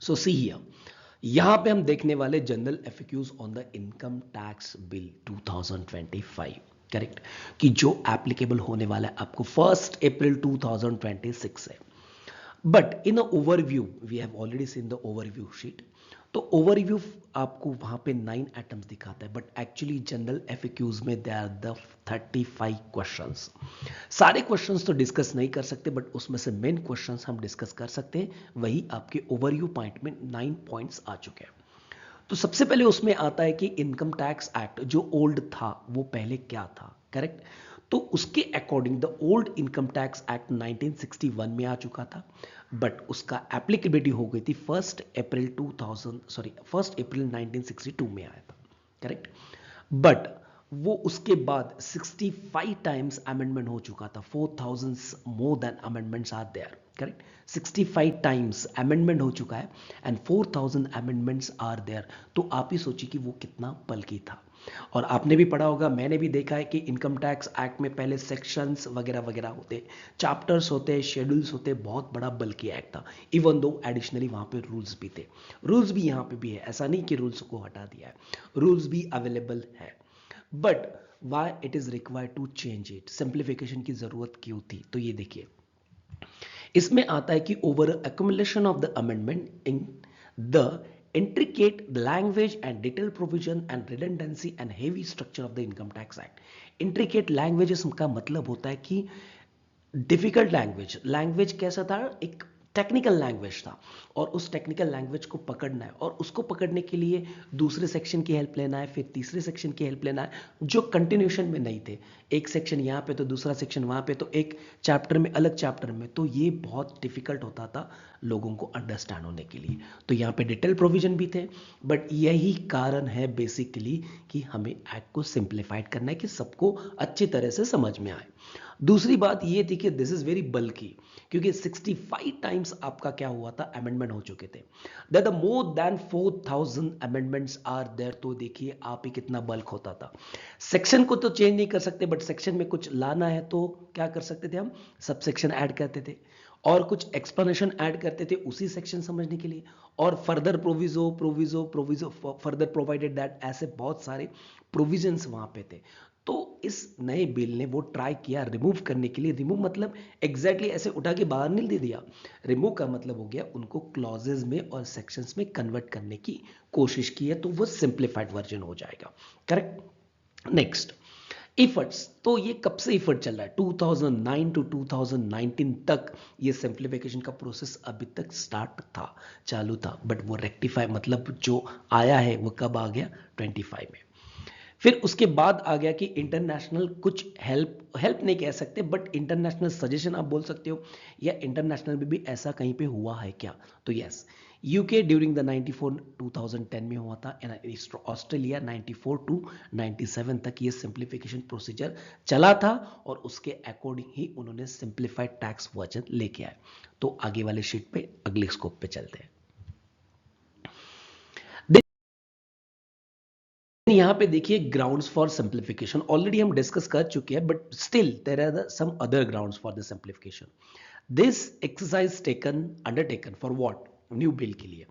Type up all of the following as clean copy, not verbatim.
So see here, यहां पे हम देखने वाले general FAQs on the income tax bill 2025, correct, कि जो एप्लीकेबल होने वाला है आपको 1 अप्रैल 2026 से। But in overview we have already seen the overview sheet. तो ओवरव्यू आपको वहां पे 9 आइटम्स दिखाता है, बट एक्चुअली जनरल एफएक्यूज में दे आर द 35 क्वेश्चंस। सारे क्वेश्चंस तो डिस्कस नहीं कर सकते, बट उसमें से मेन क्वेश्चंस हम डिस्कस कर सकते हैं। वही आपके ओवरव्यू पॉइंट में 9 पॉइंट्स आ चुके हैं। तो सबसे पहले उसमें आता है कि इनकम टैक्स एक्ट जो ओल्ड था वो पहले क्या था, करेक्ट। तो उसके according the old income tax act 1961 में आ चुका था, बट उसका एप्लीकेबिलिटी हो गई थी 1 अप्रैल 1962 में आया था, करेक्ट। बट वो उसके बाद 65 टाइम्स अमेंडमेंट हो चुका था, 4000 more than amendments are there, correct. 65 times amendment हो चुका है एंड 4000 अमेंडमेंट्स आर देयर। तो आप ही सोचिए कि वो कितना बल्कि था। और आपने भी पढ़ा होगा, मैंने भी देखा है कि इनकम टैक्स एक्ट में पहले सेक्शंस वगैरह वगैरह होते, चैप्टर्स होते, शेड्यूल्स होते, बहुत बड़ा बल्कि एक्ट था। इवन दो एडिशनली वहां पे रूल्स भी थे, रूल्स भी यहां पे भी है, ऐसा नहीं कि रूल्स को हटा दिया है, रूल्स भी अवेलेबल है। But why it is required to change it, simplification की जरूरत क्यों थी? तो ये देखिए, इसमें आता है कि over accumulation of the amendment in the intricate language and detailed provision and redundancy and heavy structure of the income tax act। intricate languages का मतलब होता है कि डिफिकल्ट लैंग्वेज, लैंग्वेज कैसा था, एक टेक्निकल लैंग्वेज था, और उस टेक्निकल लैंग्वेज को पकड़ना है, और उसको पकड़ने के लिए दूसरे सेक्शन की हेल्प लेना है, फिर तीसरे सेक्शन की हेल्प लेना है, जो कंटिन्यूशन में नहीं थे। एक सेक्शन यहाँ पे तो दूसरा सेक्शन वहाँ पे, तो एक चैप्टर में अलग चैप्टर में, तो ये बहुत डिफिकल्ट होता था लोगों को अंडरस्टैंड होने के लिए। तो यहाँ पे डिटेल प्रोविजन भी थे, बट यही कारण है बेसिकली कि हमें एक्ट को सिंप्लीफाइड करना है कि सबको अच्छी तरह से समझ में आए। दूसरी बात ये थी कि दिस इज वेरी बल्कि, क्योंकि 65 टाइम्स आपका क्या हुआ था, अमेंडमेंट हो चुके थे, that the more than 4000 amendments are there. तो देखिए आप ही कितना बल्क होता था। सेक्शन को तो चेंज नहीं कर सकते, बट सेक्शन में कुछ लाना है तो क्या कर सकते थे हम, सब सेक्शन ऐड करते थे, और कुछ एक्सप्लेनेशन ऐड करते थे उसी सेक्शन समझने के लिए, और further proviso proviso proviso further provided that, ऐसे बहुत सारे प्रोविजंस वहां पे थे। तो इस नए बिल ने वो ट्राई किया रिमूव करने के लिए। रिमूव मतलब एग्जैक्टली ऐसे उठा के बाहर नहीं दे दिया, रिमूव का मतलब हो गया उनको क्लॉजेज में और सेक्शंस में कन्वर्ट करने की कोशिश की है, तो वो सिंप्लीफाइड वर्जन हो जाएगा, करेक्ट। Next, efforts. तो ये कब से इफर्ट चल रहा है, 2009 टू 2019 तक ये सिंप्लीफिकेशन का प्रोसेस अभी तक स्टार्ट था, चालू था, बट वो रेक्टिफाई मतलब जो आया है वो कब आ गया, 25 में। फिर उसके बाद आ गया कि इंटरनेशनल कुछ हेल्प, हेल्प नहीं कह सकते, बट इंटरनेशनल सजेशन आप बोल सकते हो, या इंटरनेशनल में भी ऐसा कहीं पे हुआ है क्या? तो यस, यूके ड्यूरिंग द 94 2010 में हुआ था, ऑस्ट्रेलिया 94 टू 97 तक ये सिंप्लीफिकेशन प्रोसीजर चला था, और उसके अकॉर्डिंग ही उन्होंने सिंप्लीफाइड टैक्स वर्जन लेके आए। तो आगे वाले शीट पे अगले स्कोप पे चलते हैं। यहां पे देखिए ग्राउंड्स फॉर सिंप्लीफिकेशन ऑलरेडी हम डिस्कस कर चुके हैं, but still there are some other grounds for the simplification. This exercise taken undertaken for what, new bill के लिए।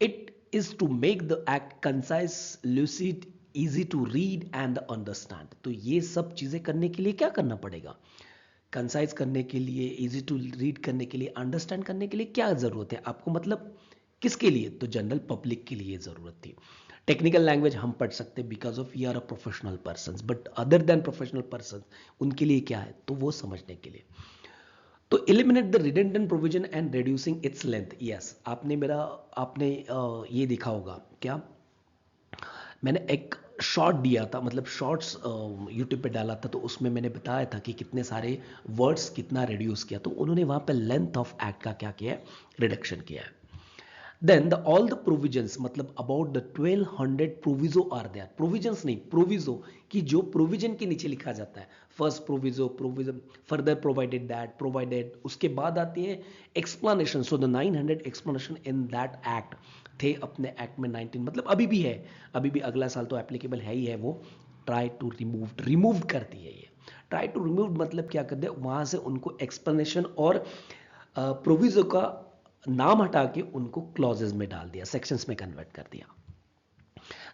It is to make the act concise, lucid, easy to read and understand. तो ये सब चीजें करने के लिए क्या करना पड़ेगा, कंसाइज करने के लिए, इजी टू रीड करने के लिए, अंडरस्टैंड करने के लिए क्या जरूरत है आपको, मतलब किसके लिए, तो जनरल पब्लिक के लिए जरूरत थी। टेक्निकल लैंग्वेज हम पढ़ सकते because of we are a professional person, but other than professional person उनके लिए क्या है, तो वो समझने के लिए। तो eliminate the redundant provision and reducing its length. Yes, आपने ये देखा होगा क्या, मैंने एक शॉर्ट दिया था, मतलब शॉर्ट्स यूट्यूब पे डाला था, तो उसमें मैंने बताया था कि कितने सारे वर्ड्स कितना रिड्यूस किया, तो उन्होंने वहां पे लेंथ ऑफ एक्ट का क्या किया है, रिडक्शन किया है। Then the all the provisions, मतलब about the 1200 proviso are there, provisions नहीं प्रोविजो, कि जो प्रोविजन के नीचे लिखा जाता है, first proviso, provision, further provided that, provided, उसके बाद आती है explanation. So the 900 explanation in that act थे अपने एक्ट में 19, मतलब अभी भी है, अभी भी अगला साल तो एप्लीकेबल है ही है वो। ट्राई टू रिमूव, रिमूव करती है ये, ट्राई टू रिमूव मतलब क्या करते हैं, वहां से उनको एक्सप्लेनेशन और प्रोविजो का नाम हटा के उनको क्लॉजेज में डाल दिया, सेक्शंस में कन्वर्ट कर दिया.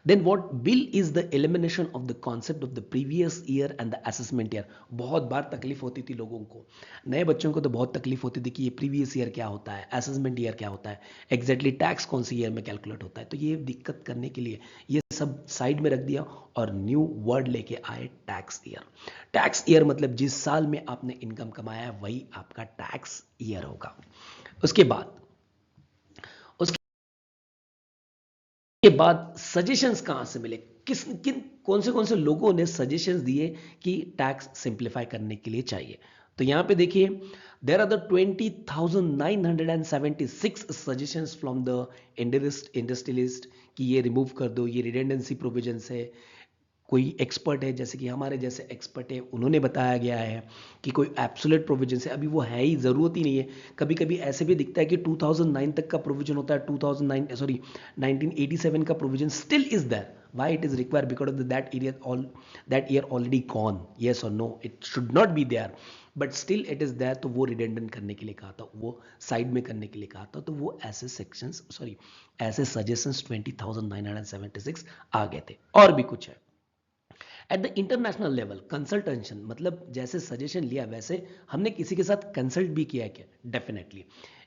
Then what bill is the elimination of the concept of the previous year and the assessment year. बहुत बार तकलीफ होती थी लोगों को, नए बच्चों को तो बहुत तकलीफ होती थी कि ये प्रीवियस ईयर क्या होता है, असेसमेंट ईयर क्या होता है, एग्जैक्टली टैक्स कौन सी ईयर में कैलकुलेट होता है. तो ये दिक्कत करने के लिए ये सब साइड में रख दिया और न्यू वर्ड लेके आए टैक्स ईयर. टैक्स ईयर मतलब जिस साल में आपने इनकम कमाया है वही आपका टैक्स ईयर होगा. उसके बाद के बाद सजेशंस कहां से मिले, किस किन कौन से लोगों ने सजेशंस दिए कि टैक्स सिंप्लीफाई करने के लिए चाहिए. तो यहां पे देखिए there are the 20,976 suggestions from the industrialist कि ये रिमूव कर दो, ये रिडेंडेंसी प्रोविजंस है. कोई एक्सपर्ट है जैसे कि हमारे जैसे एक्सपर्ट है, उन्होंने बताया गया है कि कोई एब्सोल्यूट प्रोविजन है, अभी वो है ही, ज़रूरत ही नहीं है. कभी कभी ऐसे भी दिखता है कि 2009 तक का प्रोविजन होता है, 2009 सॉरी 1987 का provision still is there. Why it is required? Because of that year already gone. Yes or no? It should not be there. But still it is there. तो वो रिडेंडेंट करने के लिए कहा था, वो साइड में करने के लिए कहा था. तो वो ऐसे सेक्शंस सॉरी ऐसे सजेशंस 20,976 आ गए थे. और भी कुछ है at the international level. Consultation मतलब जैसे सजेशन लिया वैसे हमने किसी के साथ कंसल्ट भी किया क्या? Definitely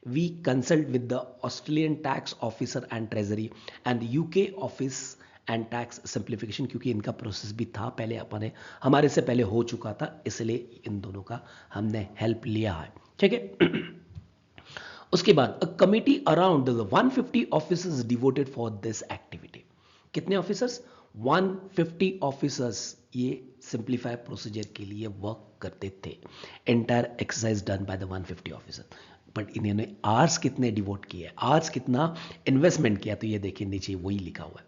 we consult with the Australian tax officer and treasury and UK office and tax simplification, क्योंकि इनका प्रोसेस भी था पहले, अपने हमारे से पहले हो चुका था, इसलिए इन दोनों का हमने हेल्प लिया है. ठीक है. उसके बाद a committee around 150 officers devoted for this activity. कितने ऑफिसर्स? 150 ऑफिसर्स ये सिंप्लीफाई प्रोसीजर के लिए वर्क करते थे. Entire exercise done by the 150 officer. But इन्होंने आवर्स कितने डिवोट किए, आवर्स कितना इन्वेस्टमेंट किया, तो ये देखिए नीचे वही लिखा हुआ है.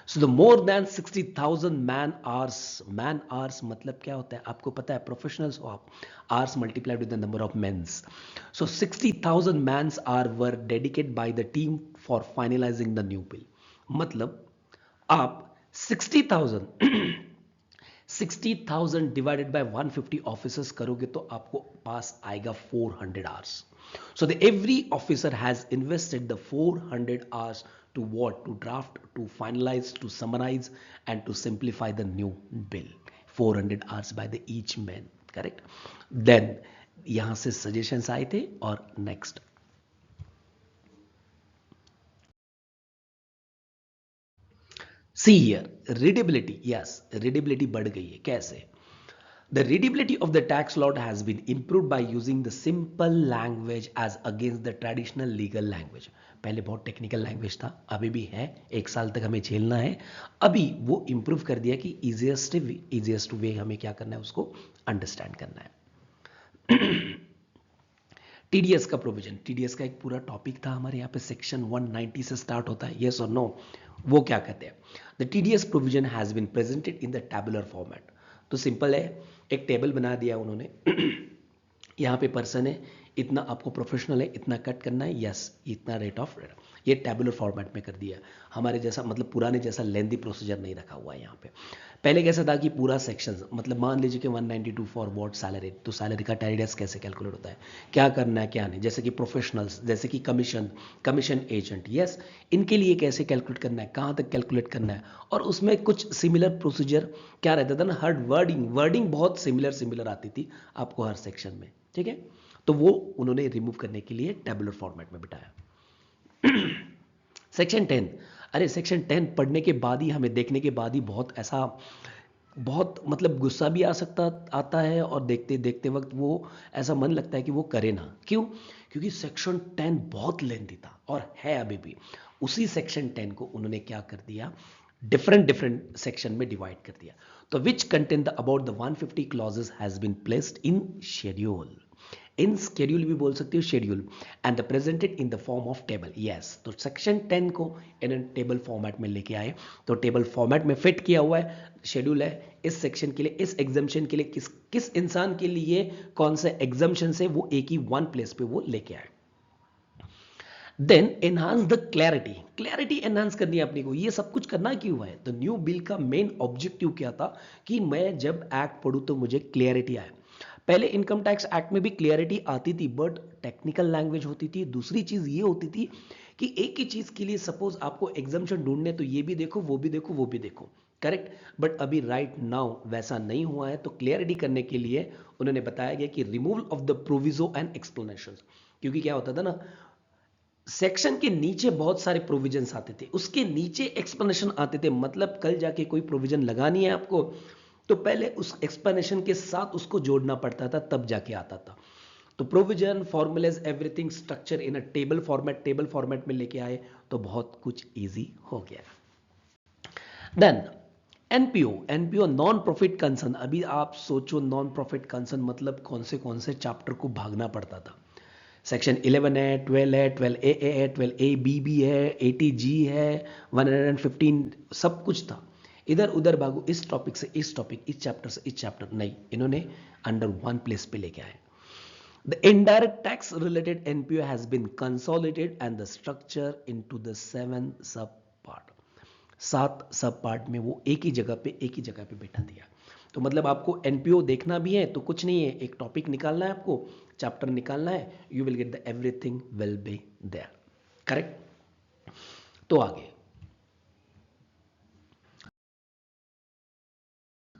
So the more then 60,000 man hours. Man hours मतलब क्या होता है आपको पता है, प्रोफेशनल्स हो आप. Hours multiplied with the number of mens. So 60,000 mans are were dedicated by the team for finalising the new bill. मतलब आप 60,000 डिवाइडेड बाय 150 ऑफिसर्स करोगे तो आपको पास आएगा 400 hours. So every officer has invested the 400 hours to what? To draft, to finalize, to summarize and to simplify the new bill. 400 hours by the each man. Correct? Then यहां से suggestions आए थे और next. See here, readability. Yes, readability बढ़ गई है. कैसे? The readability of the tax law has been improved by using the simple language as against the traditional legal language. पहले बहुत टेक्निकल लैंग्वेज था, अभी भी है, एक साल तक हमें झेलना है. अभी वो इंप्रूव कर दिया कि इजिएस्ट वे हमें क्या करना है, उसको अंडरस्टैंड करना है. टीडीएस का प्रोविजन, टीडीएस का एक पूरा टॉपिक था हमारे यहाँ पे, सेक्शन 190 से स्टार्ट होता है. यस और नो? वो क्या कहते हैं? The TDS provision has been presented in the tabular format. तो सिंपल है, एक टेबल बना दिया उन्होंने. यहाँ पे पर्सन है, इतना आपको प्रोफेशनल है, इतना कट करना है, यस इतना रेट ऑफ, ये टैबुलर फॉर्मेट में कर दिया. हमारे जैसा मतलब पुराने जैसा लेंदी प्रोसीजर नहीं रखा हुआ है यहाँ पे. पहले कैसा था कि पूरा सेक्शन, मतलब मान लीजिए कि 192 फॉर व्हाट सैलरी, तो सैलरी का टैरिडस कैसे कैलकुलेट होता है, क्या करना है क्या नहीं, जैसे कि प्रोफेशनल्स, जैसे कि कमीशन एजेंट, यस इनके लिए कैसे कैलकुलेट करना है, कहाँ तक कैलकुलेट करना है. और उसमें कुछ सिमिलर प्रोसीजर क्या रहता था ना, हर वर्डिंग बहुत सिमिलर आती थी आपको हर सेक्शन में. ठीक है, तो वो उन्होंने रिमूव करने के लिए टैबुलर फॉर्मेट में बिठाया. सेक्शन 10. अरे सेक्शन 10 पढ़ने के बाद ही, हमें देखने के बाद ही बहुत मतलब गुस्सा भी आता है, और देखते देखते वक्त वो ऐसा मन लगता है कि वो करे ना. क्यों? क्योंकि सेक्शन 10 बहुत लेंथी था और है अभी भी. उसी सेक्शन 10 को उन्होंने क्या कर दिया, डिफरेंट सेक्शन में डिवाइड कर दिया. तो which content the about the 150 clauses has been placed in schedule. In schedule भी बोल सकते हो, schedule, and presented in the form of table. Yes, तो सेक्शन 10 को इन टेबल फॉर्मेट में लेके आए, तो टेबल फॉर्मेट में फिट किया हुआ है. शेड्यूल है इस सेक्शन के लिए, इस एग्जाम्शन के लिए, किस इंसान के लिए कौन से एग्जाम्शन से, वो एक ही वन प्लेस पे वो लेके आए. Then enhance the clarity enhance करनी है अपनी को. ये सब कुछ करना क्यों है? तो न्यू बिल का मेन ऑब्जेक्टिव क्या था कि मैं जब एक्ट पढ़ूं तो मुझे क्लैरिटी आए. पहले इनकम टैक्स एक्ट में भी क्लियरिटी आती थी, बट टेक्निकल लैंग्वेज होती थी। दूसरी चीज ये होती थी कि एक ही चीज के लिए सपोज आपको एग्जाम्पशन ढूंढने, तो ये भी देखो, वो भी देखो, वो भी देखो, करेक्ट। बट अभी राइट नाउ वैसा नहीं हुआ है, तो क्लियरिटी करने के लिए उन्होंने बताया गया कि removal of the proviso and explanation. क्योंकि क्या होता था ना, सेक्शन के नीचे बहुत सारे प्रोविजंस आते थे, उसके नीचे एक्सप्लेनेशन आते थे। मतलब कल जाके कोई प्रोविजन लगानी है आपको, तो पहले उस एक्सप्लेनेशन के साथ उसको जोड़ना पड़ता था, तब जाके आता था। तो provision, formulae, everything structure in a table format में लेके आए, तो बहुत कुछ इजी हो गया। Then NPO non profit concern. अभी आप सोचो, नॉन प्रॉफिट कंसर्न मतलब कौन से चैप्टर को भागना पड़ता था। सेक्शन 11 है, 12 है, 12A है, 12A BB है, 80G है, 115, सब कुछ था। इधर उधर भागो, इस टॉपिक से इस टॉपिक, इस चैप्टर से इस चैप्टर, नहीं, इन्होंने अंडर वन प्लेस पे लेके आए। The indirect tax related NPO has been consolidated and the structure into the 7 sub part. 7 सब पार्ट में वो एक ही जगह पे बैठा दिया। तो मतलब आपको एनपीओ देखना भी है तो कुछ नहीं है, एक टॉपिक निकालना है, आपको चैप्टर निकालना है, you will get the everything will be there, correct. तो आगे,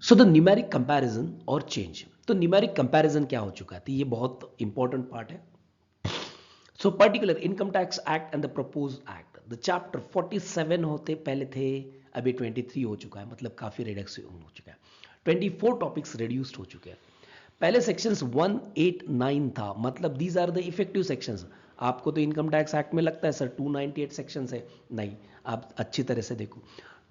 सो द न्यूमेरिक कंपैरिजन और चेंज। तो न्यूमेरिक कंपैरिजन क्या हो चुका है, तो ये बहुत इंपॉर्टेंट पार्ट है। So particular income tax act and the propose act, the chapter 47 होते पहले थे, अभी 23 हो चुका है, मतलब काफी रिडक्स हो चुका है। 24 टॉपिक्स रिड्यूस्ड हो चुके हैं। पहले सेक्शंस 189 था, मतलब these are the effective sections. आपको तो इनकम टैक्स एक्ट में लगता है सर 298 सेक्शंस है, नहीं, आप अच्छी तरह से देखो,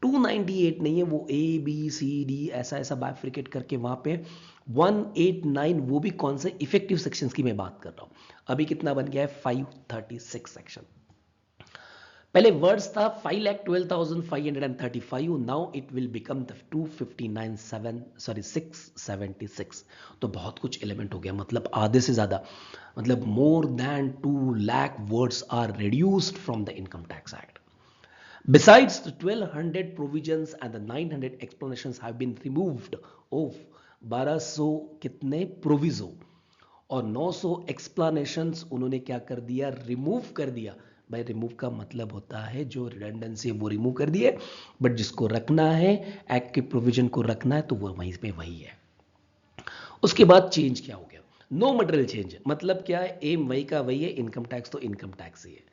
298 नहीं है, वो ए बी सी डी ऐसा ऐसा बाइफरिकेट करके वहां पे 189, वो भी कौन से इफेक्टिव सेक्शंस की मैं बात कर रहा हूं। अभी कितना बन गया है, 536 सेक्शन। पहले वर्ड्स था 5,12,535, नाउ इट विल बिकम 676। तो बहुत कुछ एलिमेंट हो गया, मतलब आधे से ज्यादा, मतलब more than 2 lakh words are reduced from the income tax act. Besides, the 1200 provisions and the 900 explanations have been removed of 1200 कितने प्रोविजो और 900 एक्सप्लेनेशंस उन्होंने क्या कर दिया, रिमूव कर दिया। भाई रिमूव का मतलब होता है जो रिडंडेंसी वो रिमूव कर दिए, बट जिसको रखना है, एक्ट के प्रोविजन को रखना है, तो वो वहीं पे वही है। उसके बाद चेंज क्या हो गया, नो मटेरियल चेंज, मतलब क्या है, एम वही का वही है, इनकम टैक्स तो इनकम टैक्स ही है।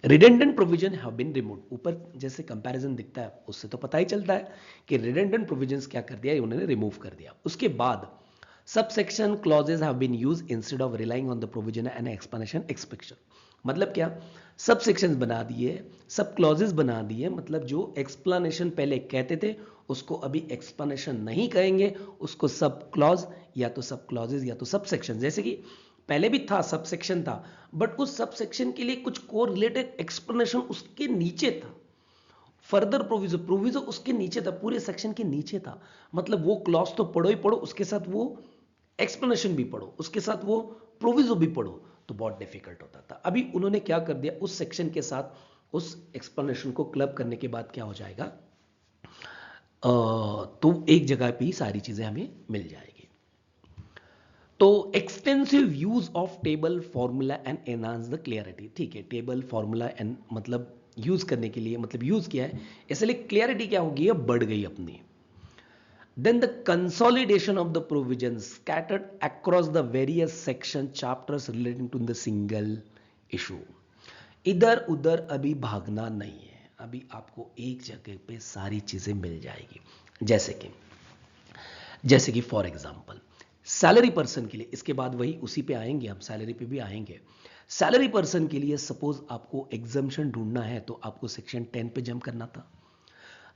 Redundant provision have been removed, ऊपर जैसे कंपैरिजन दिखता है उससे तो पता ही चलता है कि रिडेंडेंट प्रोविजंस क्या कर दिया, उन्होंने रिमूव कर दिया। उसके बाद subsection clauses have been used instead of relying on the provision and explanation expectation. मतलब क्या, सब सेक्शंस बना दिए, सब क्लॉजेज बना दिए, मतलब जो एक्सप्लेनेशन पहले कहते थे उसको अभी एक्सप्लेनेशन नहीं कहेंगे, उसको सब क्लॉज या तो सब क्लॉजेज या तो सब सेक्शन, जैसे कि पहले भी था सब सेक्शन था, बट उस सब सेक्शन के लिए कुछ को रिलेटेड एक्सप्लेनेशन उसके नीचे था, फर्दर प्रोविजो उसके नीचे था, पूरे सेक्शन के नीचे था। मतलब वो क्लॉज तो पढ़ो ही पढ़ो, उसके साथ वो एक्सप्लेनेशन भी पढ़ो, उसके साथ वो प्रोविजो भी पढ़ो, तो बहुत डिफिकल्ट होता था। अभी उन्होंने क्या कर दिया, उस सेक्शन के साथ उस एक्सप्लेनेशन को क्लब करने के बाद क्या हो जाएगा, तो एक जगह पे ही सारी चीजें हमें मिल जाएगी। तो extensive use of table formula and enhance the clarity, ठीक है, टेबल फॉर्मूला एंड मतलब यूज करने के लिए, मतलब यूज किया है, इसलिए क्लियरिटी क्या होगी, बढ़ गई अपनी। Then the consolidation of the provision scattered across the various section chapters relating to the single issue. इधर उधर अभी भागना नहीं है, अभी आपको एक जगह पे सारी चीजें मिल जाएगी। जैसे कि फॉर एग्जांपल सैलरी पर्सन के लिए, इसके बाद वही उसी पे आएंगे, हम सैलरी पे भी आएंगे। सैलरी पर्सन के लिए सपोज आपको एग्जम्पशन ढूंढना है, तो आपको सेक्शन 10 पे जंप करना था।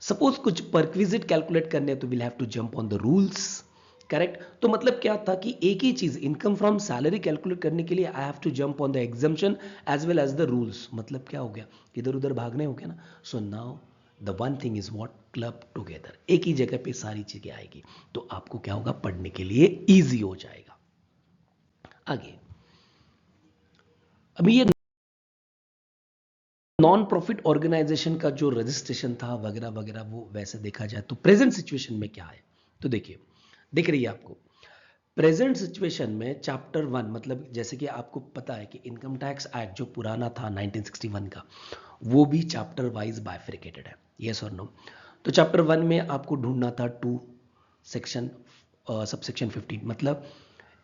सपोज कुछ परक्विजिट कैलकुलेट करने, तो will have to jump on the rules, correct. तो मतलब क्या था कि एक ही चीज, इनकम फ्रॉम सैलरी कैलकुलेट करने के लिए I have to jump on the exemption as well as the rules. मतलब क्या हो गया, इधर उधर भागने हो गया ना। So now the one thing is what, club together, एक ही जगह पे सारी चीजें आएगी, तो आपको क्या होगा, पढ़ने के लिए इजी हो जाएगा। आगे, अभी ये नॉन प्रॉफिट ऑर्गेनाइजेशन का जो रजिस्ट्रेशन था वगैरह वगैरह, वो वैसे देखा जाए तो प्रेजेंट सिचुएशन में क्या है, तो देखिए, दिख रही है आपको, प्रेजेंट सिचुएशन में चैप्टर 1 मतलब जैसे कि आपको पता है कि इनकम टैक्स एक्ट जो पुराना था 1961 का, वो भी चैप्टर वाइज बाइफरिकेटेड है, यस और नो। तो चैप्टर 1 में आपको ढूंढना था 2 सेक्शन सबसेक्शन 15 मतलब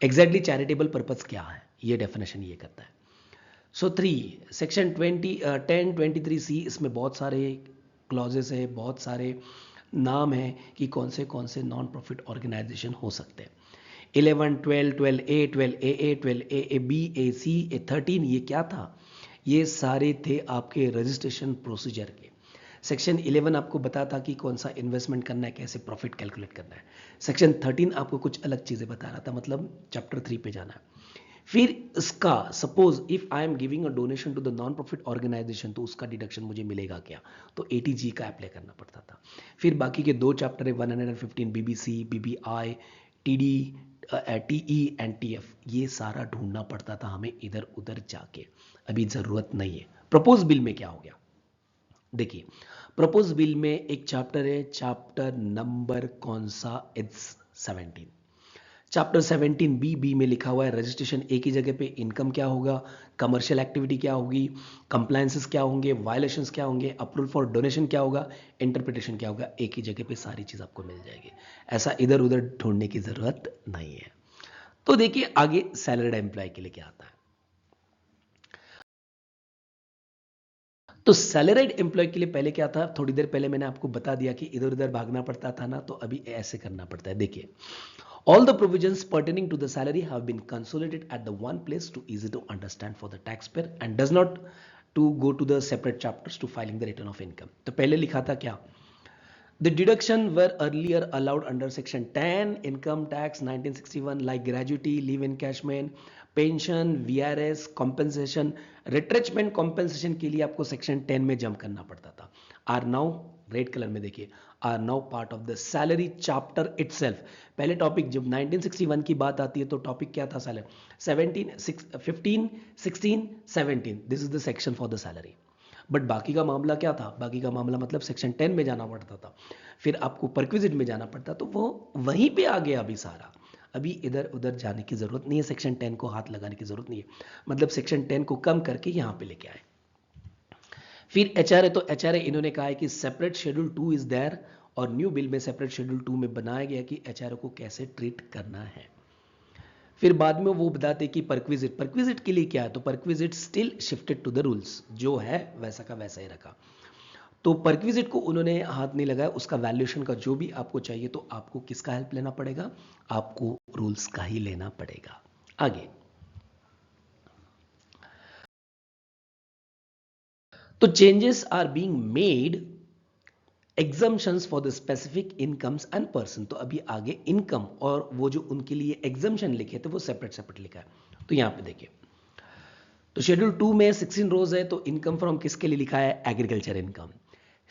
एग्जैक्टली चैरिटेबल पर्पस क्या है, ये डेफिनेशन ये करता है। सो 3 सेक्शन 1023C, इसमें बहुत सारे क्लॉजेस है, बहुत सारे नाम हैं कि कौन से नॉन प्रॉफिट ऑर्गेनाइजेशन हो सकते हैं। 11, 12, 12A, 12AA, 12AAB, AC, A13, ये क्या था? ये सारे थे आपके रजिस्ट्रेशन प्रोसीजर के। सेक्शन 11 आपको बताता कि कौन सा इन्वेस्टमेंट करना है, कैसे प्रॉफिट कैलकुलेट करना है। सेक्शन 13 आपको कुछ अलग चीज़ें बता रहा था, मतलब चैप्टर 3 पे जाना है। फिर इसका suppose if I am giving a donation to the non profit organisation, तो उसका डिडक्शन मुझे मिलेगा क्या? तो ATG का अप्लाई करना पड़ता था। फिर बाकी के 2 चैप्टर है 115 BBC, BBI, TD, TE and TF, ये सारा ढूंढना पड़ता था हमें इधर उधर जाके। अभी जरूरत नहीं है। प्रपोज बिल में क्या हो गया, देखिए प्रपोज बिल में एक चैप्टर है, चैप्टर नंबर कौन सा? इट्स 17। चैप्टर 17B में लिखा हुआ है रजिस्ट्रेशन ए की जगह पे इनकम क्या होगा, कमर्शियल एक्टिविटी क्या होगी, कंप्लायंसेस क्या होंगे, वायलेशंस क्या होंगे, अप्रूवल फॉर डोनेशन क्या होगा, इंटरप्रिटेशन क्या होगा। एक ही जगह पे सारी चीज आपको मिल जाएगी, ऐसा इधर उधर ढूंढने की जरूरत नहीं है। तो देखिए आगे सैलरीड एम्प्लॉय के लिए क्या आता है। तो सैलरीड एम्प्लॉय के लिए पहले क्या था, थोड़ी देर पहले मैंने आपको बता दिया कि इधर उधर भागना पड़ता था ना, तो अभी ऐसे करना पड़ता है। देखिए all the provisions pertaining to the salary have been consolidated at the one place to easy to understand for the taxpayer and does not to go to the separate chapters to filing the return of income। तो पहले लिखा था क्या, the deduction were earlier allowed under section 10 income tax 1961 like gratuity, leave encashment, pension, VRS, compensation, retrenchment compensation के लिए आपको section 10 में jump करना पड़ता था। are now रेड कलर में देखिए, are now part of the salary chapter itself। पहले टॉपिक जब 1961 की बात आती है तो टॉपिक क्या था? Salary 15, 16, 17, this is the section for the salary. But बाकी का मामला क्या था? बाकी का मामला मतलब सेक्शन 10 में जाना पड़ता था, फिर आपको परक्विजिट में जाना पड़ता, तो वो वहीं पे आ गया अभी सारा। अभी इधर उधर जाने की जरूरत नहीं है, सेक्शन 10 को हाथ लगाने की जरूरत नहीं है, मतलब सेक्शन 10 को कम करके यहां पे लेके आए। फिर HRA, तो HRA इन्होंने कहा है कि सेपरेट शेड्यूल 2 इज देयर, और न्यू बिल में सेपरेट शेड्यूल 2 में बनाया गया कि HRA को कैसे ट्रीट करना है। फिर बाद में वो बताते कि परक्विजिट, परक्विजिट के लिए क्या है, तो perquisite still shifted to the rules, जो है वैसा का वैसा ही रखा। तो परक्विजिट को उन्होंने हाथ नहीं लगाया, उसका वैल्यूएशन का जो भी आपको चाहिए तो आपको किसका हेल्प लेना पड़ेगा? आपको रूल्स का ही लेना पड़ेगा। आगे तो changes are being made exemptions for the specific incomes and person. तो अभी आगे इनकम और वो जो उनके लिए एग्जम्पशन लिखे थे वो सेपरेट सेपरेट लिखा है। तो यहां पे देखिए, तो शेड्यूल 2 में 16 रोज है, तो इनकम फ्रॉम किसके लिए लिखा है? Agriculture income.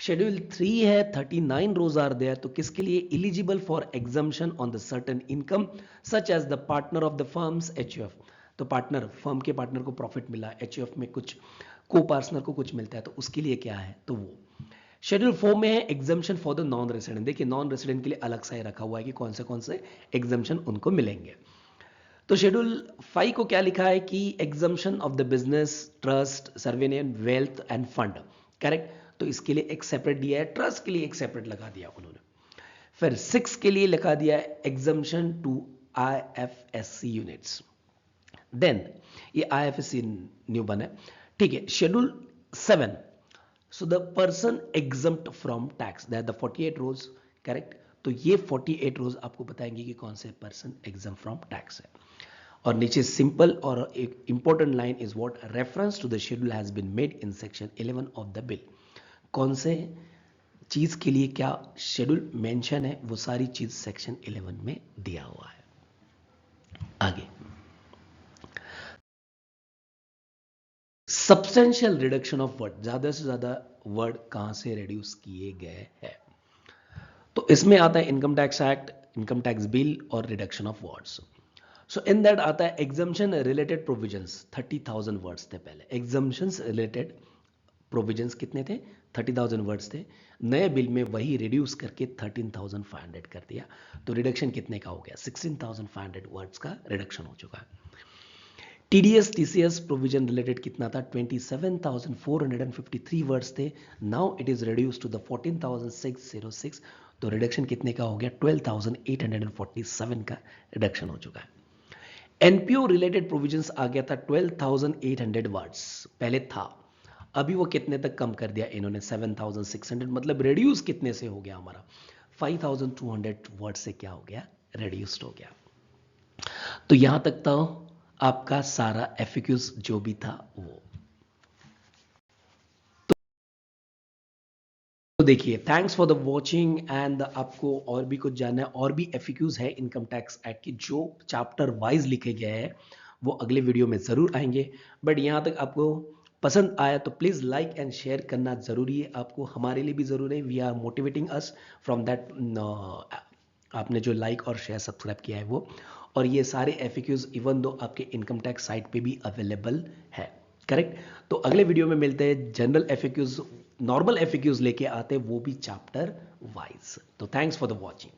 शेड्यूल 3 है 39 रोज आर देयर, तो किसके लिए? Eligible for exemption on the certain income such as the partner of the firms HUF। तो पार्टनर, फर्म के पार्टनर को प्रॉफिट मिला, HUF में कुछ को पार्टनर को कुछ मिलता है, तो उसके लिए क्या है? तो वो शेड्यूल 4 में है exemption for the non resident. देखिए नॉन रेसिडेंट के लिए अलग सा ही रखा हुआ है कि कौन से एग्जम्पशन उनको मिलेंगे। तो शेड्यूल 5 को क्या लिखा है कि exemption of the business, trust, sovereign, wealth and fund, correct. तो इसके लिए एक सेपरेट दिया है, ट्रस्ट के लिए एक सेपरेट लगा दिया उन्होंने। फिर 6 के लिए लिखा दिया है exemption to IFSC units. Then ये IFSC न्यू बना है, ठीक है। Schedule 7, so the person exempt from tax, that the 48 rows, correct. तो ये 48 रोज आपको बताएंगे कि कौन से पर्सन एग्जाम फ्रॉम टैक्स है। और नीचे सिंपल और एक important line is what reference to the schedule has been made in section 11 of the bill. कौन से चीज के लिए क्या शेड्यूल मेंशन है, वो सारी चीज सेक्शन 11 में दिया हुआ है। आगे सब्सटेंशियल रिडक्शन ऑफ वर्ड, ज्यादा से ज्यादा वर्ड कहां से रिड्यूस किए गए हैं? तो इसमें आता है income tax act, income tax bill और reduction of words. So in that आता है एग्जम्पशन रिलेटेड प्रोविजंस, 30,000 वर्ड्स थे पहले। एग्जम्पशंस रिलेटेड प्रोविजंस कितने थे? 30,000 वर्ड्स थे, नए बिल में वही रिड्यूस करके 13,500 कर दिया। तो रिडक्शन कितने का हो गया? 16,500 वर्ड्स का रिडक्शन हो चुका है। टीडीएस टीसीएस प्रोविजन रिलेटेड कितना था? 27,453 वर्ड्स थे, now it is reduce to the 14,606। तो रिडक्शन कितने का हो गया? 12,847 का रिडक्शन हो चुका है। एनपीओ रिलेटेड प्रोविजंस आ गया था 12,800 वर्ड्स, पहले था, अभी वो कितने तक कम कर दिया इन्होंने? 7,600। मतलब रिड्यूस कितने से हो गया हमारा? 5,200 वर्ड से क्या हो गया? रिड्यूस्ड हो गया। तो यहां तक था आपका सारा एफएक्यूज जो भी था वो। तो देखिए, thanks for the watching and आपको और भी कुछ जानना है, और भी एफएक्यूज है इनकम टैक्स एक्ट की जो चैप्टर वाइज लिखे गए हैं, वो अगले वीडियो में जरूर आएंगे। बट यहां तक आपको पसंद आया तो प्लीज लाइक एंड शेयर करना जरूरी है, आपको हमारे लिए भी जरूरी है। We are motivating us from that. आपने जो लाइक और शेयर सब्सक्राइब किया है वो, और ये सारे एफएक्यूज इवन दो आपके इनकम टैक्स साइट पे भी अवेलेबल है, करेक्ट। तो अगले वीडियो में मिलते हैं, जनरल एफएक्यूज, नॉर्मल एफएक्यूज लेके आते हैं, वो भी चैप्टर वाइज। तो थैंक्स फॉर द वॉचिंग।